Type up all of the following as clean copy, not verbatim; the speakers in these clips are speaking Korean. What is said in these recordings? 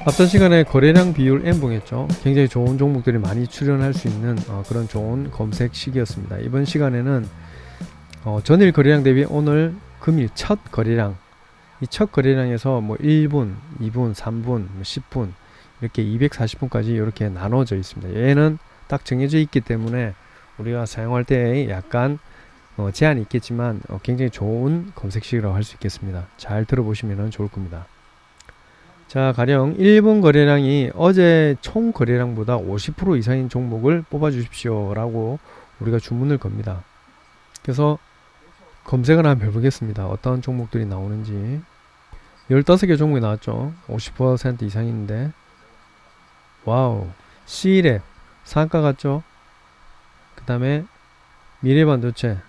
앞선 시간에 거래량 비율 N봉했죠. 굉장히 좋은 종목들이 많이 출연할 수 있는 그런 좋은 검색식이었습니다. 이번 시간에는 전일 거래량 대비 오늘 금일 첫 거래량, 이 첫 거래량에서 뭐 1분, 2분, 3분, 10분 이렇게 240분까지 이렇게 나눠져 있습니다. 얘는 딱 정해져 있기 때문에 우리가 사용할 때 약간 제한이 있겠지만 굉장히 좋은 검색식이라고 할 수 있겠습니다. 잘 들어보시면 좋을 겁니다. 자, 가령 1분 거래량이 어제 총 거래량보다 50% 이상인 종목을 뽑아 주십시오 라고 우리가 주문을 겁니다. 그래서 검색을 한번 해보겠습니다. 어떤 종목들이 나오는지. 15개 종목이 나왔죠. 50% 이상인데 와우. C랩 상가 같죠. 그 다음에 미래반도체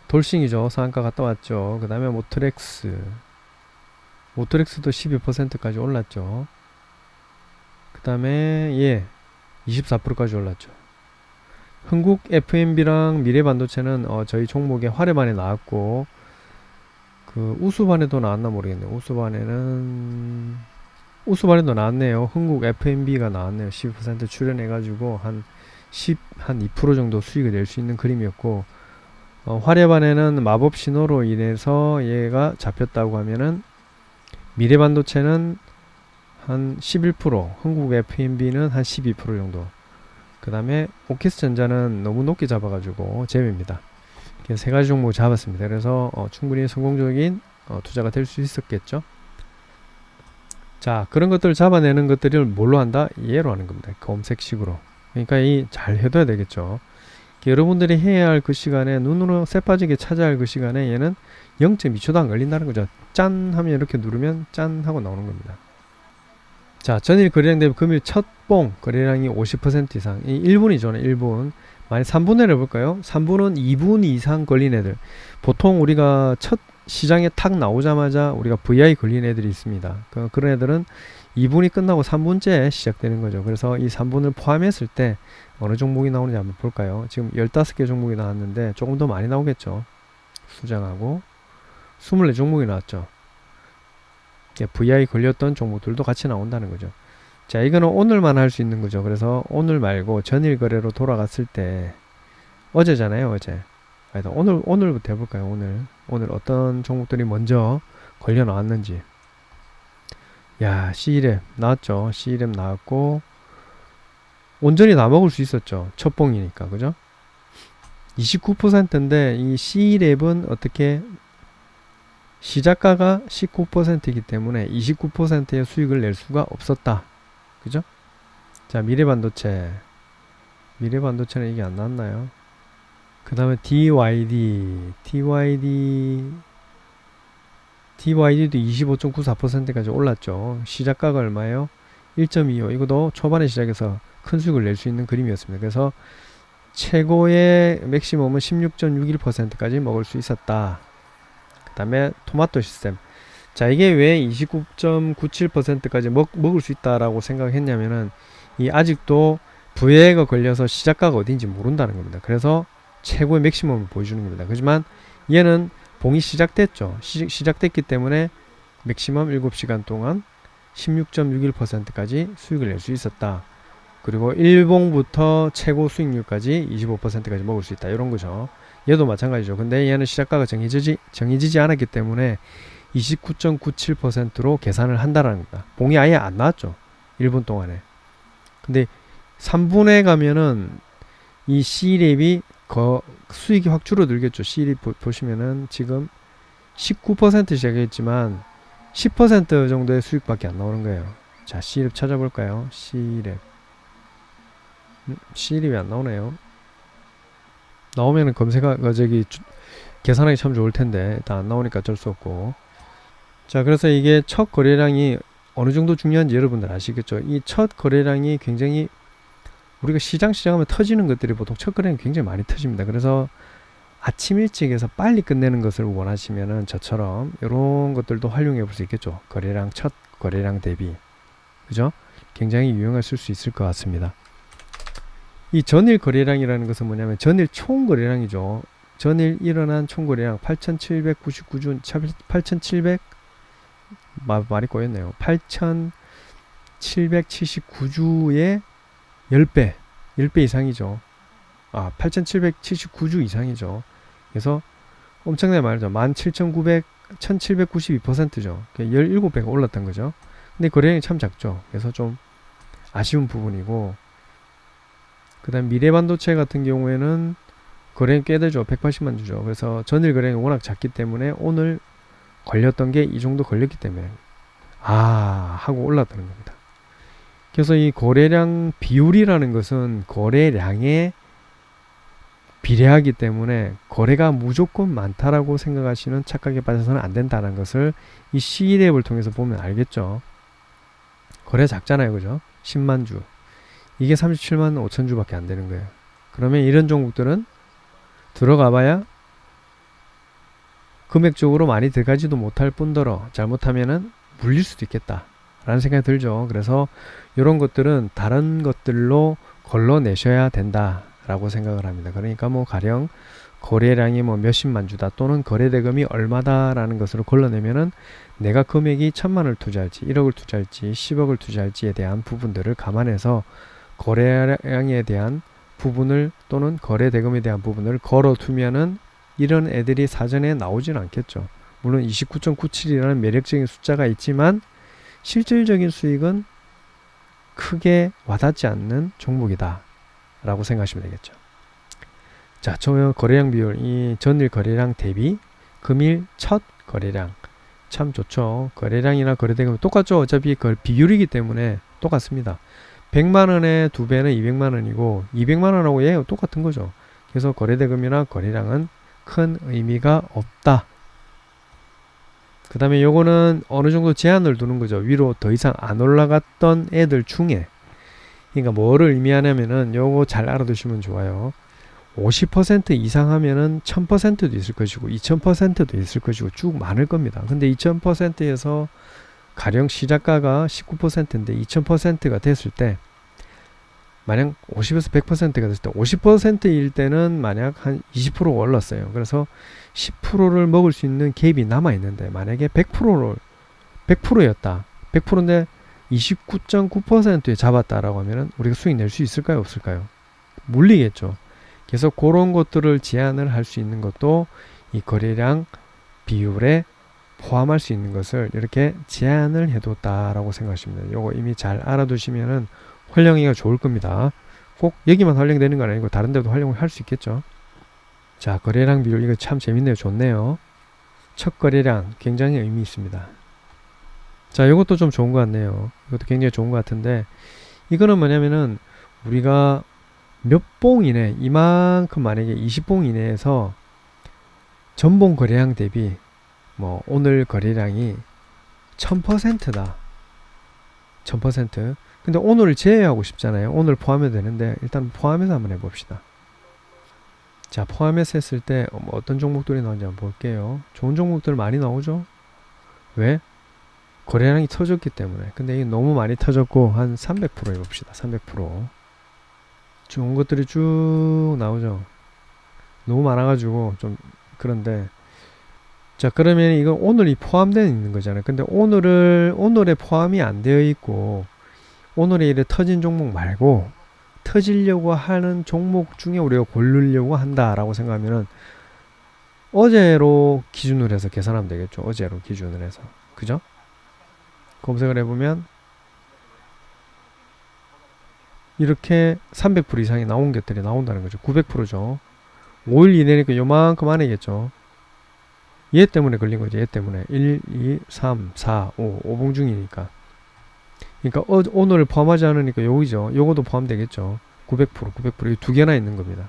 돌싱이죠. 상가 갔다 왔죠. 그 다음에 모트렉스도 12%까지 올랐죠. 그 다음에 24%까지 올랐죠. 흥국 FMB랑 미래반도체는 저희 종목의 화려반에 나왔고, 그 우수반에도 나왔나 모르겠네요. 우수반에도 나왔네요. 흥국 FMB가 나왔네요. 12% 출연해가지고 한 2% 정도 수익을 낼 수 있는 그림이었고, 화려반에는 마법 신호로 인해서 얘가 잡혔다고 하면은 미래반도체는 한 11%, 흥국 FMB는 한 12% 정도. 그 다음에 오키스전자는 너무 높게 잡아가지고 제외입니다. 이렇게 세 가지 종목 잡았습니다. 그래서 충분히 성공적인 투자가 될 수 있었겠죠. 자, 그런 것들을 잡아내는 것들을 뭘로 한다? 얘로 하는 겁니다. 검색식으로. 그러니까 잘 해둬야 되겠죠. 여러분들이 해야 할 그 시간에, 눈으로 새빠지게 찾아야 할 그 시간에 얘는 0.2초도 안 걸린다는 거죠. 짠 하면 이렇게 누르면 짠 하고 나오는 겁니다. 자, 전일 거래량 대비 금일 첫봉 거래량이 50% 이상. 이 1분이죠. 1분. 만약 3분을 해볼까요? 3분은 2분 이상 걸린 애들. 보통 우리가 첫 시장에 탁 나오자마자 우리가 VI 걸린 애들이 있습니다. 그런 애들은 2분이 끝나고 3분째 시작되는 거죠. 그래서 이 3분을 포함했을 때 어느 종목이 나오는지 한번 볼까요? 지금 15개 종목이 나왔는데 조금 더 많이 나오겠죠. 수장하고 24종목이 나왔죠. VI 걸렸던 종목들도 같이 나온다는 거죠. 자, 이거는 오늘만 할 수 있는 거죠. 그래서 오늘 말고 전일 거래로 돌아갔을 때, 어제잖아요, 어제. 아니다, 오늘부터 해볼까요? 오늘 어떤 종목들이 먼저 걸려 나왔는지. 야, C랩 나왔죠. C랩 나왔고, 온전히 다 먹을 수 있었죠. 첫 봉이니까, 그죠? 29%인데, 이 C랩은 어떻게, 시작가가 19%이기 때문에 29%의 수익을 낼 수가 없었다. 그죠? 자, 미래반도체는 이게 안 나왔나요? 그 다음에 DYD도 25.94%까지 올랐죠. 시작가가 얼마예요? 1.25. 이것도 초반에 시작해서 큰 수익을 낼 수 있는 그림이었습니다. 그래서 최고의 맥시멈은 16.61%까지 먹을 수 있었다. 그 다음에 토마토 시스템. 자, 이게 왜 29.97%까지 먹을 수 있다라고 생각했냐면은, 이 아직도 부해가 걸려서 시작가가 어딘지 모른다는 겁니다. 그래서 최고의 맥시멈을 보여주는 겁니다. 하지만 얘는 봉이 시작됐죠. 시작됐기 때문에 맥시멈 7시간 동안 16.61%까지 수익을 낼 수 있었다. 그리고 1봉부터 최고 수익률까지 25%까지 먹을 수 있다. 이런 거죠. 얘도 마찬가지죠. 근데 얘는 시작가가 정해지지 않았기 때문에 29.97%로 계산을 한다라는 겁니다. 봉이 아예 안 나왔죠. 1분 동안에. 근데 3분에 가면은 이 C랩이 수익이 확 줄어들겠죠. C랩 보시면은 지금 19% 시작했지만 10% 정도의 수익밖에 안 나오는 거예요. 자, C랩 찾아볼까요? C랩이 안 나오네요. 나오면은 계산하기 참 좋을 텐데 일단 안 나오니까 어쩔 수 없고. 자, 그래서 이게 첫 거래량이 어느 정도 중요한지 여러분들 아시겠죠? 이 첫 거래량이 굉장히, 우리가 시작하면 터지는 것들이 보통 첫 거래량이 굉장히 많이 터집니다. 그래서 아침 일찍 해서 빨리 끝내는 것을 원하시면은 저처럼 이런 것들도 활용해 볼 수 있겠죠. 첫 거래량 대비. 그죠? 굉장히 유용하실 수 있을 것 같습니다. 이 전일 거래량이라는 것은 뭐냐면 전일 총 거래량이죠. 전일 일어난 총 거래량 8,799주, 8,700 말이 꼬였네요. 8,779주의 10배, 10배 이상이죠. 8,779주 이상이죠. 그래서 엄청나게 많죠. 17,900, 1,792%죠. 17배가 올랐던 거죠. 근데 거래량이 참 작죠. 그래서 좀 아쉬운 부분이고, 그 다음 미래반도체 같은 경우에는 거래량이 꽤 되죠. 180만 주죠. 그래서 전일 거래량이 워낙 작기 때문에 오늘 걸렸던 게 이 정도 걸렸기 때문에 하고 올랐다는 겁니다. 그래서 이 거래량 비율이라는 것은 거래량에 비례하기 때문에 거래가 무조건 많다라고 생각하시는 착각에 빠져서는 안 된다는 것을 이 CEDAP을 통해서 보면 알겠죠. 거래 작잖아요, 그죠? 10만 주. 이게 37만 5천 주밖에 안 되는 거예요. 그러면 이런 종목들은 들어가 봐야 금액적으로 많이 들어가지도 못할 뿐더러 잘못하면은 물릴 수도 있겠다 라는 생각이 들죠. 그래서 이런 것들은 다른 것들로 걸러내셔야 된다 라고 생각을 합니다. 그러니까 뭐 가령 거래량이 뭐 몇십만 주다 또는 거래대금이 얼마다 라는 것으로 걸러내면은 내가 금액이 1,000만을 투자할지 1억을 투자할지 10억을 투자할지에 대한 부분들을 감안해서 거래량에 대한 부분을 또는 거래대금에 대한 부분을 걸어두면은 이런 애들이 사전에 나오진 않겠죠. 물론 29.97이라는 매력적인 숫자가 있지만 실질적인 수익은 크게 와닿지 않는 종목이다 라고 생각하시면 되겠죠. 자, 거래량 비율, 이 전일 거래량 대비 금일 첫 거래량 참 좋죠. 거래량이나 거래대금은 똑같죠. 어차피 그 비율이기 때문에 똑같습니다. 100만원에 2배는 200만원이고 200만원하고 얘가 똑같은 거죠. 그래서 거래대금이나 거래량은 큰 의미가 없다. 그 다음에 요거는 어느 정도 제한을 두는 거죠. 위로 더 이상 안 올라갔던 애들 중에, 그러니까 뭐를 의미하냐면은 요거 잘 알아두시면 좋아요. 50% 이상 하면은 1000%도 있을 것이고 2000%도 있을 것이고 쭉 많을 겁니다. 근데 2000%에서 가령 시작가가 19%인데 2000%가 됐을 때, 만약 50에서 100%가 됐을 때 50%일 때는 만약 한 20%가 올랐어요. 그래서 10%를 먹을 수 있는 갭이 남아 있는데, 만약에 100%였다. 100%인데 29.9%에 잡았다라고 하면은 우리가 수익 낼 수 있을까요, 없을까요? 물리겠죠. 그래서 그런 것들을 제한을 할 수 있는 것도 이 거래량 비율에 포함할 수 있는 것을 이렇게 제한을 해뒀다라고 생각하시면 돼요. 요거 이미 잘 알아두시면은 활용하기가 좋을 겁니다. 꼭 여기만 활용되는 건 아니고 다른 데도 활용을 할 수 있겠죠. 자, 거래량 비율, 이거 참 재밌네요. 좋네요. 첫 거래량 굉장히 의미 있습니다. 자, 이것도 좀 좋은 것 같네요. 이것도 굉장히 좋은 것 같은데, 이거는 뭐냐면은 우리가 몇 봉 이내, 이만큼 만약에 20봉 이내에서 전봉 거래량 대비 뭐 오늘 거래량이 1000%다. 1000%. 근데 오늘을 제외하고 싶잖아요. 오늘 포함해도 되는데 일단 포함해서 한번 해봅시다. 자, 포함해서 했을 때 어떤 종목들이 나오는지 한번 볼게요. 좋은 종목들 많이 나오죠. 왜? 거래량이 터졌기 때문에. 근데 이게 너무 많이 터졌고 한 300% 해봅시다. 300%. 좋은 것들이 쭉 나오죠. 너무 많아가지고 좀 그런데, 자, 그러면 이건 오늘이 포함되어 있는 거잖아요. 근데 오늘에 포함이 안 되어 있고 오늘에 이래 터진 종목 말고 터지려고 하는 종목 중에 우리가 고르려고 한다라고 생각하면은 어제로 기준으로 해서 계산하면 되겠죠. 어제로 기준으로 해서. 그죠? 검색을 해보면 이렇게 300% 이상이 나온 것들이 나온다는 거죠. 900%죠. 5일 이내니까 요만큼 안에겠죠. 얘 때문에 걸린 거죠. 얘 때문에 1, 2, 3, 4, 5, 5봉 중이니까. 그러니까 오늘을 포함하지 않으니까 여기죠. 요거도 포함되겠죠. 900%, 이 두 개나 있는 겁니다.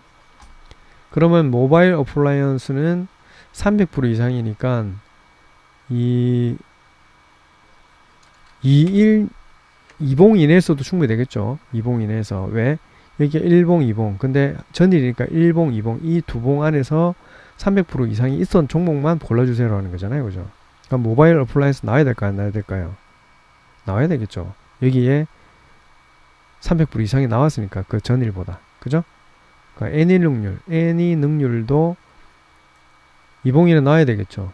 그러면 모바일 어플라이언스는 300% 이상이니까 이 2봉 이내에서도 충분히 되겠죠. 2봉 이내에서. 왜? 여기가 1봉, 2봉. 근데 전일이니까 1봉, 2봉. 이 두 봉 안에서 300% 이상이 있던 종목만 골라주세요 라는 거잖아요. 그죠? 그럼 모바일 어플라이언스 나와야 될까요? 안 나와야 될까요? 나와야 되겠죠. 여기에 300% 이상이 나왔으니까 그 전일보다. 그죠? 그러니까 애니 능률도 2봉 이내 나와야 되겠죠.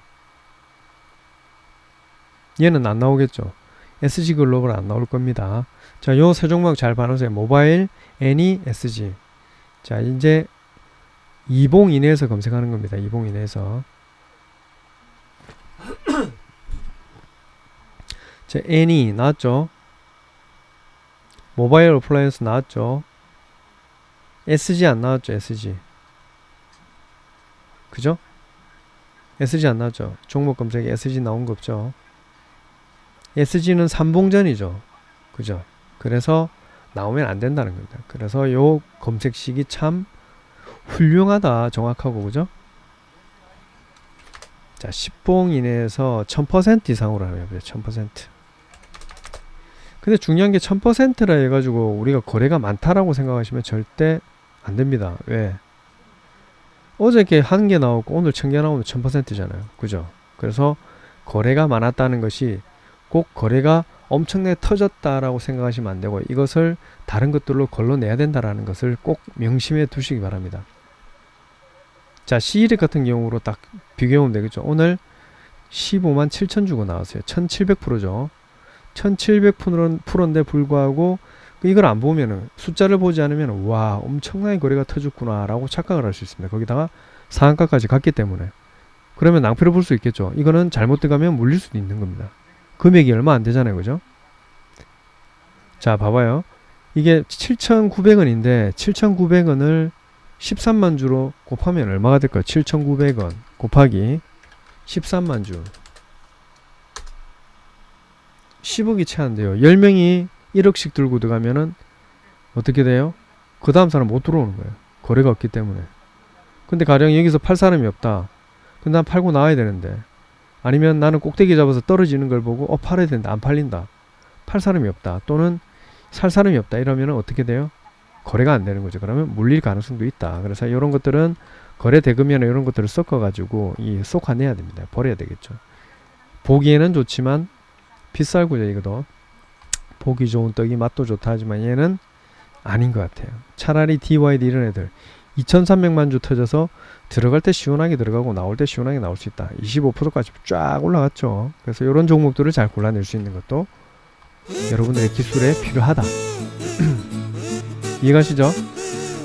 얘는 안 나오겠죠. SG글로벌 안 나올 겁니다. 자, 요 세 종목 잘 봐놓으세요. 모바일, 애니, SG. 자, 이제 이봉 이내에서 검색하는 겁니다. 이봉 이내에서. 자, 애니 나왔죠? 모바일 어플라이언스 나왔죠? SG 안 나왔죠? SG. 그죠? SG 안 나왔죠? 종목 검색에 SG 나온 거 없죠? SG는 삼봉전이죠. 그죠? 그래서 나오면 안 된다는 겁니다. 그래서 요 검색식이 참 훌륭하다. 정확하고, 그죠? 자, 10봉 이내에서 1000% 이상으로 하면 1000%. 근데 중요한 게 1000%라 해가지고 우리가 거래가 많다라고 생각하시면 절대 안 됩니다. 왜? 어저께 1개 나오고 오늘 1000개 나오면 1000%잖아요. 그죠? 그래서 거래가 많았다는 것이 꼭 거래가 엄청나게 터졌다라고 생각하시면 안 되고, 이것을 다른 것들로 걸러내야 된다라는 것을 꼭 명심해 두시기 바랍니다. 자, C일액 같은 경우로 딱 비교해보면 되겠죠. 오늘 15만 7천 주고 나왔어요. 1700%죠. 1700%인데 불구하고 이걸 안 보면은, 숫자를 보지 않으면 와, 엄청나게 거래가 터졌구나 라고 착각을 할 수 있습니다. 거기다가 상한가까지 갔기 때문에. 그러면 낭패를 볼 수 있겠죠. 이거는 잘못 들어가면 물릴 수도 있는 겁니다. 금액이 얼마 안 되잖아요. 그죠? 자, 봐봐요. 이게 7,900원인데 7,900원을 13만 주로 곱하면 얼마가 될까요? 7,900원 곱하기 13만 주. 10억이 채 안 돼요. 10명이 1억씩 들고 들어가면은 어떻게 돼요? 그 다음 사람 못 들어오는 거예요. 거래가 없기 때문에. 근데 가령 여기서 팔 사람이 없다. 근데 난 팔고 나와야 되는데, 아니면 나는 꼭대기 잡아서 떨어지는 걸 보고 팔아야 되는데 안 팔린다. 팔 사람이 없다. 또는 살 사람이 없다. 이러면 어떻게 돼요? 거래가 안 되는 거죠. 그러면 물릴 가능성도 있다. 그래서 이런 것들은 거래 대금이나 이런 것들을 섞어가지고 쏙아내야 됩니다. 버려야 되겠죠. 보기에는 좋지만 비쌀고요. 이거도 보기 좋은 떡이 맛도 좋다 하지만 얘는 아닌 것 같아요. 차라리 DYD 이런 애들 2300만 주 터져서 들어갈 때 시원하게 들어가고 나올 때 시원하게 나올 수 있다. 25%까지 쫙 올라갔죠. 그래서 이런 종목들을 잘 골라낼 수 있는 것도 여러분들의 기술에 필요하다. 이해가시죠?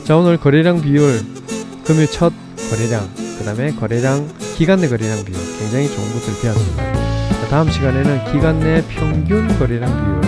자, 오늘 거래량 비율, 금일 첫 거래량, 그 다음에 거래량, 기간 내 거래량 비율 굉장히 좋은 것들 배웠습니다. 자, 다음 시간에는 기간 내 평균 거래량 비율